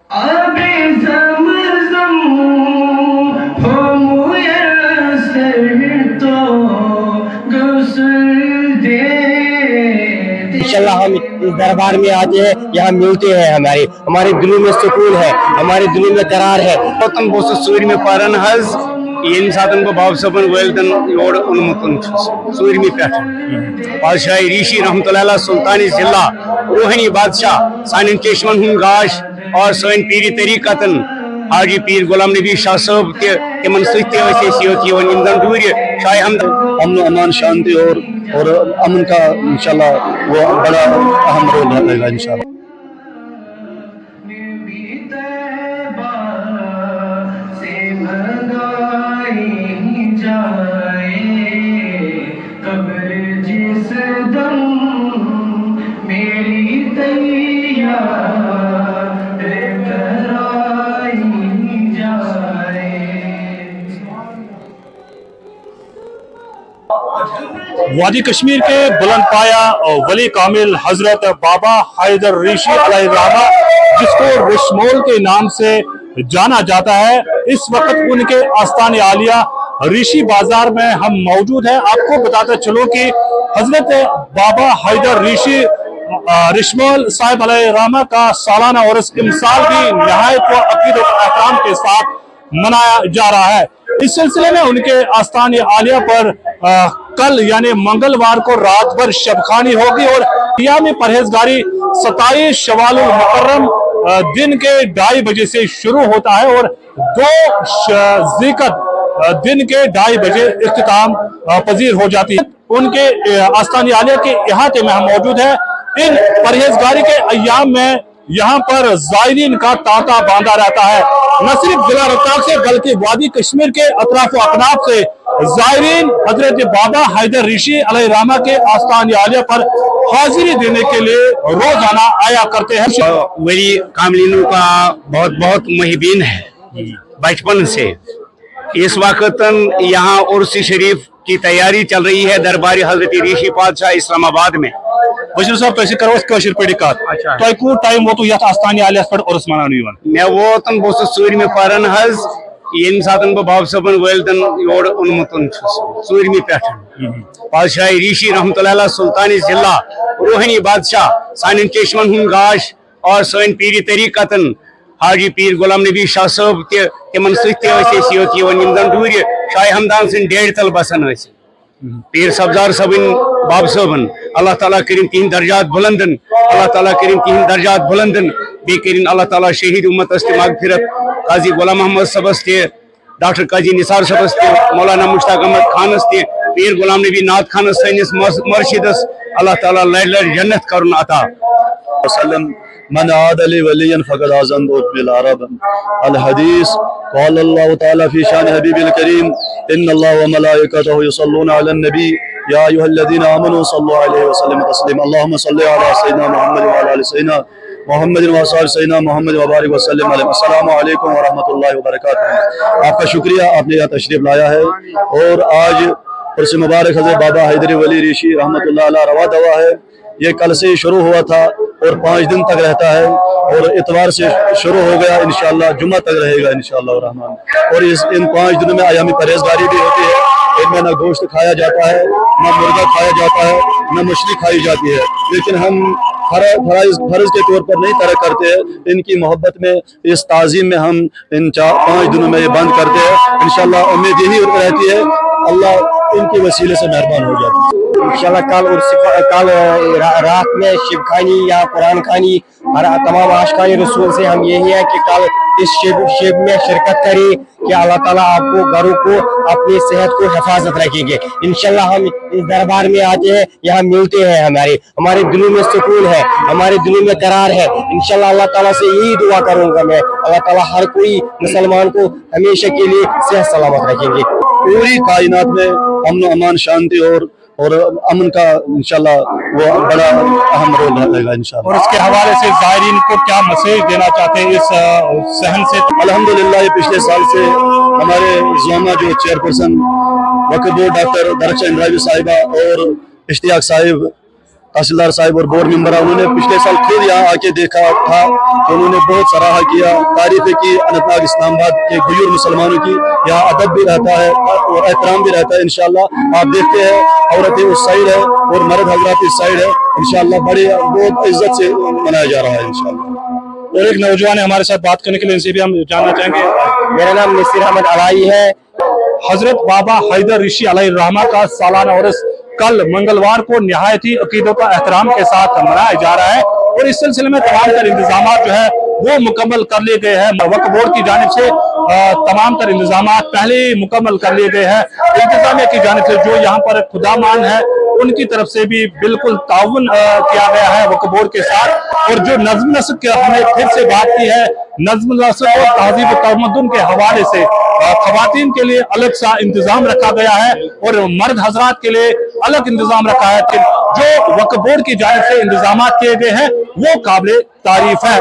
इंशाल्लाह हम इस दरबार में आते हैं, यहाँ मिलते हैं, हमारे दिलों में सुकून है, हमारे दिलों में करार है। सूर्य में पारन हज इन सातन को बाब सबन वैलदन योड़ उन्मुतन सूर्य पे बादशाह ऋषि रहमतुल्लाह सुल्तानी जिला रूहानी बादशाह सान चश्मन हूं गाश और सन पीरी तरीकतन हाजी पीर गुलाम नबी शाह साहब तिमन सवन इमदन दूर शाह अमन अमान शांति और अमन का इंशाल्लाह वो बड़ा अहम रोल रहेगा इंशाल्लाह। वादी कश्मीर के बुलंद पाया वली कामिल हजरत बाबा हैदर ऋषि अलैहिर्रहमा जिसको रिशमोल के नाम से जाना जाता है, इस वक्त उनके आस्थान आलिया ऋषि बाजार में हम मौजूद हैं। आपको बताते चलो कि हजरत बाबा हैदर ऋषि रिशमोल साहिब अलैहिर्रहमा का सालाना उर्स इमसाल भी नहायत व अकीदत व एहतराम के साथ मनाया जा रहा है। इस सिलसिले में उनके आस्थान आलिया पर कल यानी मंगलवार को रात भर शबखानी होगी और में परहेजगारी 27 शवाल मुकर्रम दिन के 2:30 बजे से शुरू होता है और 2 ज़िकत दिन के 2:30 बजे इख्तिताम पजीर हो जाती है। उनके आस्थान आलिया के इहाते में हम मौजूद है। इन परहेजगारी के अय्याम में यहाँ पर ज़ायरीन का तांता बांधा रहता है। न सिर्फ जिला रोहतक से बल्कि वादी कश्मीर के अतराफ व अकनाफ से ज़ायरीन हजरत बाबा हैदर ऋषि अलैहिर्रहमा के आस्थान आलिया पर हाजिरी देने के लिए रोजाना आया करते हैं। वली कामलिनों का बहुत बहुत मुहिबीन है बचपन से। इस वक्त यहाँ उर्स शरीफ की तैयारी चल रही है दरबारी हजरत ऋषि पातशाह इस्लामाबाद में। बशीर साहब तो करो कशर पे तो को टाइम वो तो यथ आस्थान आलिया पर उर्स मनाने यवन मैं वोतन बस सूर्य में पारन हज इन सातन को बाब सबन वैलदन योड़ उन्मुतन सूर्य पे बादशाह ऋषि रहमतुल्लाह सुल्तानी जिला रूहानी बादशाह सान चश्मन हूं गाश और सन पीरी तरीकतन हाजी पीर गुलाम नबी शाह साहब तिमन सवन इमदन दूर शाह हमदान सिंह 1.5 तल बसन पीर सब्जार सबन बाब सबन अल्लाह ताला करीम तिहिंद दर्जात बुलंदन, अल्लाह ताला करीम तिहिंद दर्जात बुलंदन बे करीन अल्लाह ताला शहीद उम्मत अस्ते मगफिरत काजी गुलाम मोहम्मद सबस ते डॉक्टर काजी निसार सबस ते मौलाना मुश्ताक अहमद खानस ते पीर गुलाम नबी नाथ खानस सैनिस मर्शिदस अल्लाह ताला लैल जन्नत करुन अता वसल्लम मन आदली वलियन फक़द आज़नतु बिल अरब अल हदीस क़ाल अल्लाह तआला फी शान हबीबिल करीम इन्नल्लाह व मलाइकतहु युसल्लूना अलन नबी या अय्युहल्लज़ीना आमनू सल्लु अलैहि व सल्लिमु तस्लीमा अल्लाहुम्मा सल्लि अला सय्यिदिना मुहम्मद व अला आलि सय्यिदिना मुहम्मद व सय्यिदिना मुहम्मद व बारिक व सल्लिम अलैहि। अस्सलामु अलैकुम व रहमतुल्लाहि व बरकातुहू। आपका शुक्रिया, आपने यहाँ तशरीफ लाया है और आज उर्स मुबारक हज़रत बाबा हैदर वली ऋषि रहमतुल्लाह अलैह रवा दवा है। ये कल से शुरू हुआ था और 5 दिन तक रहता है और इतवार से शुरू हो गया, इंशाअल्लाह जुम्मा तक रहेगा इंशाअल्लाह रहमान। और इन 5 दिनों में अयामी परहेजगारी भी होती है। इनमें न गोश्त खाया जाता है, न मुर्गा खाया जाता है, न मछली खाई जाती है, लेकिन हम फर्ज के तौर पर नहीं तरक करते हैं। इनकी मोहब्बत में, इस ताज़ीम में हम इन 5 दिनों में ये बंद करते हैं। इंशाअल्लाह उम्मीद यही रहती है अल्लाह इनके वसीले से मेहरबान हो जाती है। इंशाल्लाह कल रात में शिबखानी या कुरान खानी और तमाम आशिकानी रसूल से हम यही है कि कल इस शिब में शिरकत करें कि अल्लाह ताला आपको घरों को अपनी सेहत को हिफाजत रखेंगे। इंशाल्लाह हम इस दरबार में आते हैं, यहाँ मिलते हैं, हमारे दिलों में सुकून है, हमारे दिलों में करार है। इंशाल्लाह अल्लाह ताला से यही दुआ करूंगा मैं, अल्लाह ताला हर कोई मुसलमान को हमेशा के लिए सेहत सलामत रखेंगे। पूरी कायनात में अमन अमान शांति और अमन का इंशाल्लाह वो बड़ा अहम रोल रहेगा इंशाल्लाह। और इसके हवाले से ज़ायरीन को क्या मैसेज देना चाहते हैं इस सहन से? अल्हम्दुलिल्लाह पिछले साल से हमारे ज़ोमा जो चेयरपर्सन वक्फ बोर्ड डॉक्टर दरख्शान इंद्रावी साहिबा और इश्तियाक साहिब तहसीलदार साहब और बोर्ड मेंबर, उन्होंने पिछले साल खुद यहाँ आके देखा था तो उन्होंने बहुत सराहा किया, तारीफें की अनंतनाग इस्लामाबाद के गयूर मुसलमानों की। यहाँ अदब भी रहता है और एहतराम भी रहता है। इंशाल्लाह आप देखते हैं औरतें उस साइड है और मर्द हजरात इस साइड है। इंशाल्लाह बड़े बहुत इज्जत से मनाया जा रहा है इंशाल्लाह। और एक नौजवान है हमारे साथ बात करने के लिए, इनसे भी हम जानना चाहेंगे। मेरा नाम नसीर अहमद अलाई है। हजरत बाबा हैदर ऋषि अलैहिर्रहमा का सालाना उर्स कल मंगलवार को निहायत ही अकीदत और एहतराम के साथ मनाया जा रहा है और इस सिलसिले में तमाम तर इंतजाम जो है वो मुकम्मल कर लिए गए हैं। वक्फ बोर्ड की जानिब से तमाम तर इंतजाम पहले ही मुकम्मल कर लिए गए हैं। इंतजामिया की जानिब से जो यहाँ पर खुदामान है उनकी तरफ से भी बिल्कुल ताउन किया गया है वक्फ बोर्ड के साथ। और जो नज्म नस्क की हमने फिर से बात की है, नज्म नस्क और तहजीब तमद्दुन के हवाले से खवातीन के लिए अलग सा इंतजाम रखा गया है और मर्द हजरात के लिए अलग इंतजाम रखा है। जो वक्फ बोर्ड की जानिब से इंतजाम किए गए हैं वो काबिल तारीफ है।